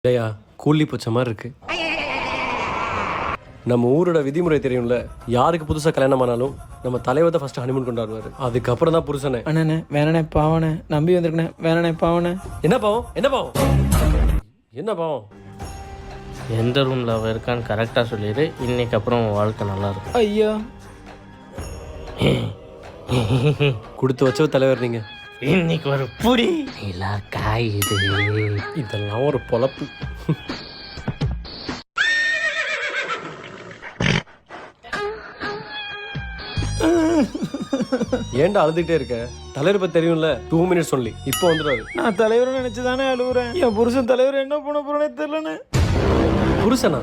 இல்லையா கூலி பூச்ச மாதிரி இருக்கு. நம்ம ஊரோட விதிமுறை தெரியும்ல, யாருக்கு புதுசா கல்யாணம் ஆனாலும் நம்ம தலைவர் தான் ஃபர்ஸ்ட் ஹனிமூன் கொண்டாடுவாரு, அதுக்கப்புறம் தான் புருஷனே. அண்ணே வேணனே பாவனே நம்பி வந்திருக்கனே வேணனே பாவனே. என்ன பாவம் என்ன பாவம் என்ன பாவம்? எந்த ரூமில் அவள் இருக்கான்னு கரெக்டாக சொல்லிடு. இன்னைக்கு அப்புறம் உன் வாழ்க்கை நல்லாயிருக்கும். ஐயா கொடுத்து வச்ச தலைவர் நீங்க. இன்னைக்கு ஒரு புடி நிலா காயுது. இதெல்லாம் ஒரு பொழப்பு. ஏன்டா அழுதுகிட்டே இருக்க? தலைவர் பத்தி தெரியும்ல, 2 minutes சொல்லி இப்போ வந்துடுவாரு. நான் தலைவரை நினைச்சுதானே அழுகுறேன். என் புருஷன் தலைவர் என்ன பண்ண போறேனே தெரியலண்ணே. புருஷனா?